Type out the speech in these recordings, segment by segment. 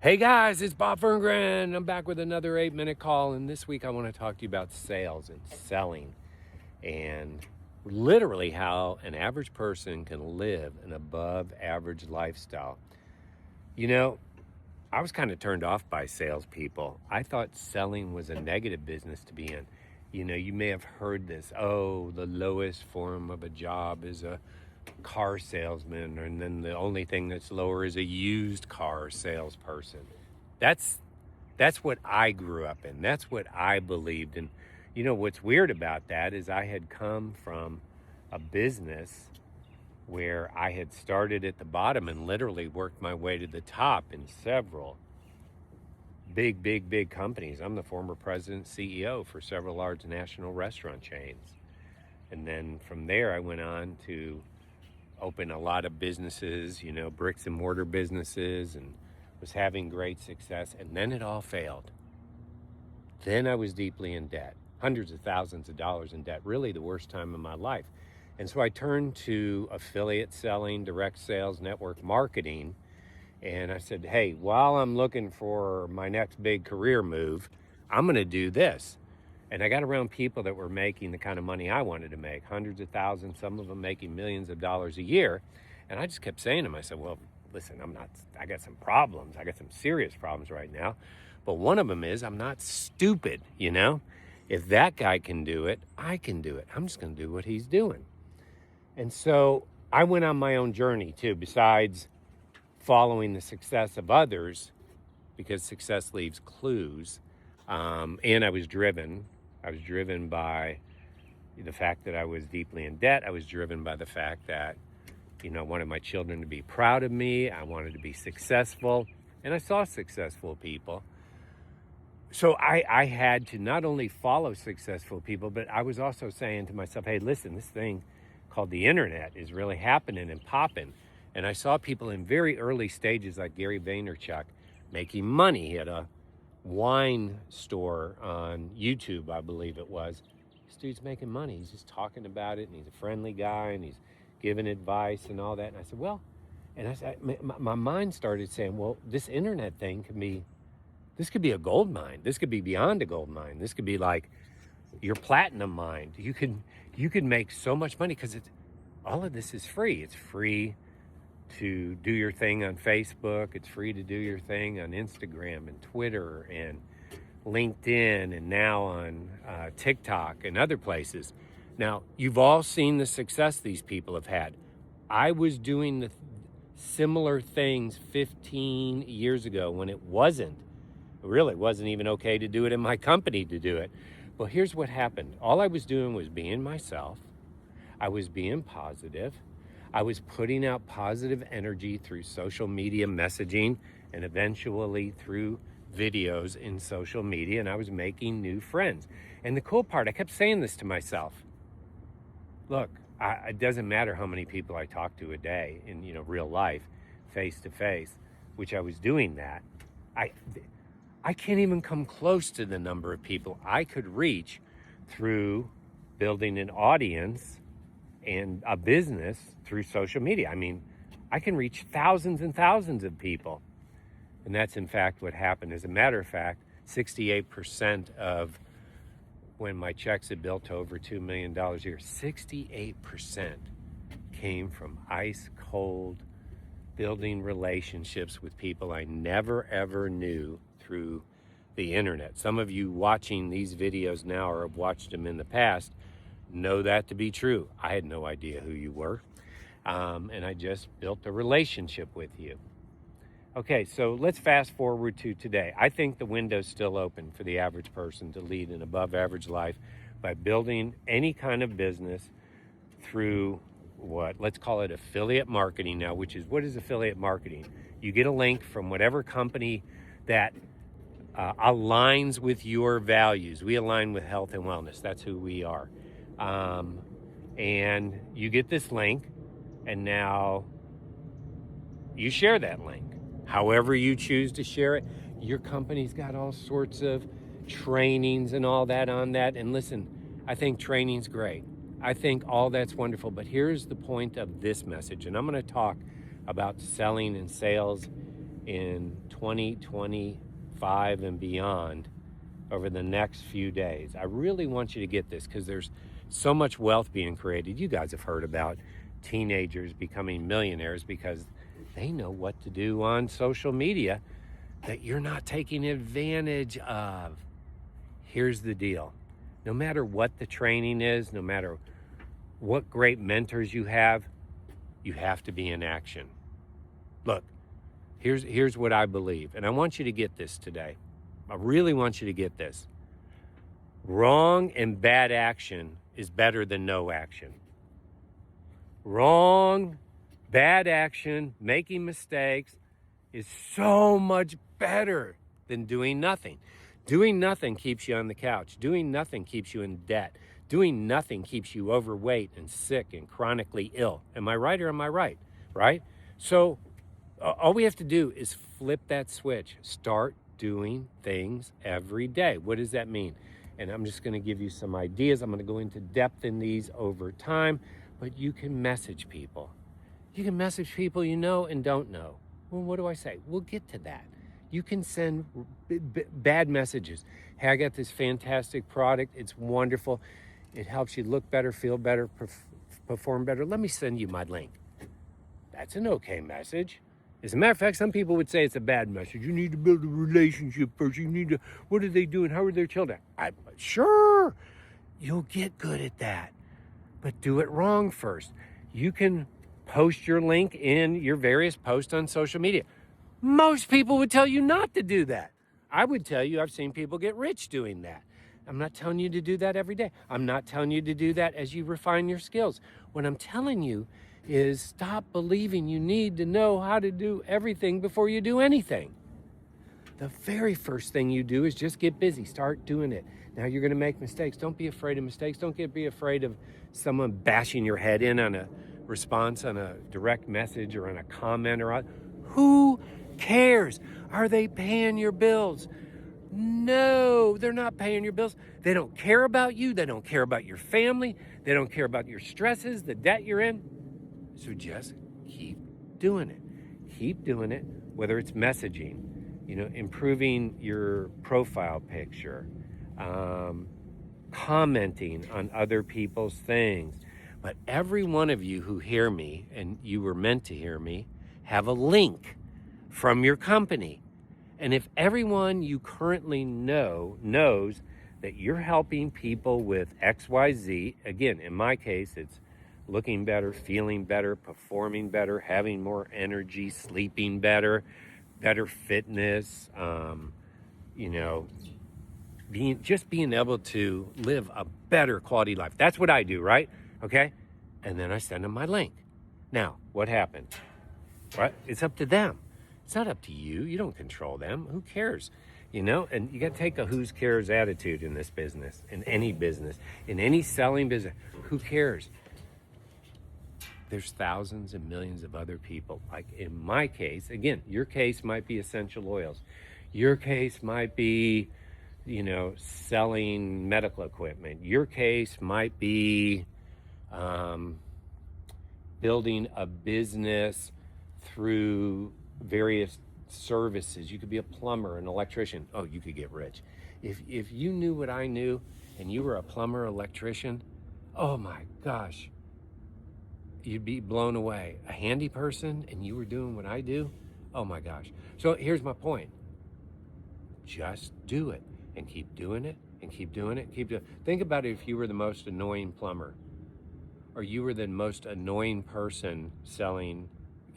Hey guys, it's Bob Ferngren. I'm back with another 8-minute call, and this week I want to talk to you about sales and selling and literally how an average person can live an above average lifestyle. You know, I was kind of turned off by salespeople. I thought selling was a negative business to be in. You may have heard this, oh, the lowest form of a job is a car salesman, and then the only thing that's lower is a used car salesperson. That's that's what I grew up in. That's what I believed. And what's weird about that is I had come from a business where I had started at the bottom and literally worked my way to the top in several big companies. I'm the former president CEO for several large national restaurant chains. And then from there I went on to open a lot of businesses, bricks and mortar businesses, and was having great success. And then it all failed. Then I was deeply in debt, hundreds of thousands of dollars in debt, really the worst time of my life. And so I turned to affiliate selling, direct sales, network marketing. And I said, hey, while I'm looking for my next big career move, I'm going to do this. And I got around people that were making the kind of money I wanted to make, hundreds of thousands, some of them making millions of dollars a year. And I just kept saying to myself, well, listen, I got some problems. I got some serious problems right now. But one of them is I'm not stupid, If that guy can do it, I can do it. I'm just going to do what he's doing. And so I went on my own journey too, besides following the success of others, because success leaves clues. And I was driven. I was driven by the fact that I was deeply in debt. I was driven by the fact that, I wanted my children to be proud of me. I wanted to be successful. And I saw successful people. So I had to not only follow successful people, but I was also saying to myself, hey, listen, this thing called the internet is really happening and popping. And I saw people in very early stages like Gary Vaynerchuk making money. He had a wine store on YouTube, I believe it was. This dude's making money. He's just talking about it, and he's a friendly guy, and he's giving advice and all that. And I said, well, and I said, my mind started saying, well, this internet thing this could be a gold mine. This could be beyond a gold mine. This could be like your platinum mine. You could make so much money because all of this is free. It's free to do your thing on Facebook. It's free to do your thing on Instagram and Twitter and LinkedIn and now on TikTok and other places. Now, you've all seen the success these people have had. I was doing the similar things 15 years ago when it really wasn't even okay to do it in my company to do it. Well, here's what happened. All I was doing was being myself. I was being positive. I was putting out positive energy through social media messaging and eventually through videos in social media, and I was making new friends. And the cool part, I kept saying this to myself. Look, it doesn't matter how many people I talk to a day in real life, face to face, which I was doing that. I can't even come close to the number of people I could reach through building an audience and a business through social media. I mean, I can reach thousands and thousands of people. And that's in fact what happened. As a matter of fact, 68% of when my checks had built to over $2 million a year, 68% came from ice cold building relationships with people I never ever knew through the internet. Some of you watching these videos now or have watched them in the past know that to be true. I had no idea who you were. And I just built a relationship with you. Okay, so let's fast forward to today. I think the window's still open for the average person to lead an above average life by building any kind of business through let's call it affiliate marketing now, which is, what is affiliate marketing? You get a link from whatever company that aligns with your values. We align with health and wellness. That's who we are. And you get this link, and now you share that link. However you choose to share it. Your company's got all sorts of trainings and all that on that. And listen, I think training's great. I think all that's wonderful. But here's the point of this message. And I'm going to talk about selling and sales in 2025 and beyond over the next few days. I really want you to get this because there's so much wealth being created. You guys have heard about teenagers becoming millionaires because they know what to do on social media that you're not taking advantage of. Here's the deal. No matter what the training is, no matter what great mentors you have to be in action. Look, here's what I believe, and I want you to get this today. I really want you to get this. Wrong and bad action is better than no action. Wrong, bad action, making mistakes is so much better than doing nothing. Doing nothing keeps you on the couch. Doing nothing keeps you in debt. Doing nothing keeps you overweight and sick and chronically ill. Am I right or am I right? Right? So all we have to do is flip that switch. Start doing things every day. What does that mean? And I'm just going to give you some ideas. I'm going to go into depth in these over time, but you can message people. You can message people you know and don't know. Well, what do I say? We'll get to that. You can send bad messages. Hey, I got this fantastic product. It's wonderful. It helps you look better, feel better, perform better. Let me send you my link. That's an okay message. As a matter of fact, some people would say it's a bad message. You need to build a relationship first. You need to, what are they doing? How are their children? Sure, you'll get good at that, but do it wrong first. You can post your link in your various posts on social media. Most people would tell you not to do that. I would tell you I've seen people get rich doing that. I'm not telling you to do that every day. I'm not telling you to do that as you refine your skills. What I'm telling you is stop believing you need to know how to do everything before you do anything. The very first thing you do is just get busy. Start doing it. Now you're going to make mistakes. Don't be afraid of mistakes. Don't be afraid of someone bashing your head in on a response, on a direct message, or on a comment, or on, who cares? Are they paying your bills? No, they're not paying your bills. They don't care about you. They don't care about your family. They don't care about your stresses, the debt you're in. So just keep doing it. Keep doing it, whether it's messaging, improving your profile picture, commenting on other people's things. But every one of you who hear me, and you were meant to hear me, have a link from your company. And if everyone you currently know knows that you're helping people with XYZ, again, in my case, it's looking better, feeling better, performing better, having more energy, sleeping better, better fitness, being able to live a better quality life. That's what I do, right? Okay? And then I send them my link. Now, what happened? Right? It's up to them. It's not up to you. You don't control them. Who cares? And you got to take a who's cares attitude in this business, in any selling business. Who cares? There's thousands and millions of other people. Like in my case, again, your case might be essential oils. Your case might be, selling medical equipment. Your case might be building a business through various services. You could be a plumber, an electrician. Oh, you could get rich. If you knew what I knew and you were a plumber, electrician, oh my gosh, you'd be blown away. A handy person and you were doing what I do, oh my gosh. So here's my point. Just do it and keep doing it and keep doing it. Think about it if you were the most annoying plumber, or you were the most annoying person selling,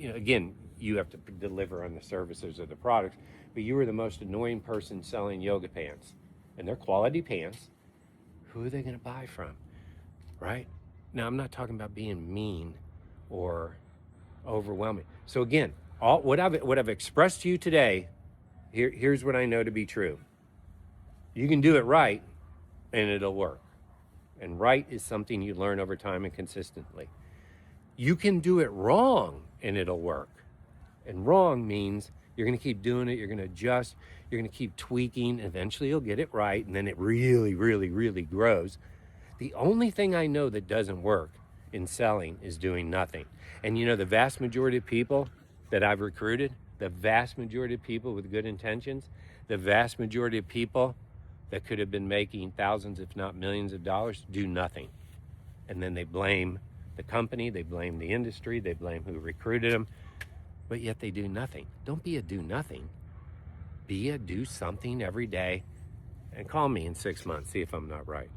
again, you have to deliver on the services or the products, but you were the most annoying person selling yoga pants, and they're quality pants. Who are they going to buy from, right? Now, I'm not talking about being mean or overwhelming. So again, what I've expressed to you today, here's what I know to be true. You can do it right, and it'll work. And right is something you learn over time and consistently. You can do it wrong, and it'll work. And wrong means you're going to keep doing it. You're going to adjust. You're going to keep tweaking. Eventually, you'll get it right, and then it really, really, really grows. The only thing I know that doesn't work in selling is doing nothing. And the vast majority of people that I've recruited, The vast majority of people with good intentions, the vast majority of people that could have been making thousands, if not millions of dollars, do nothing. And then they blame the company, they blame the industry, they blame who recruited them, but yet they do nothing. Don't be a do nothing. Be a do something every day, and call me in 6 months, see if I'm not right.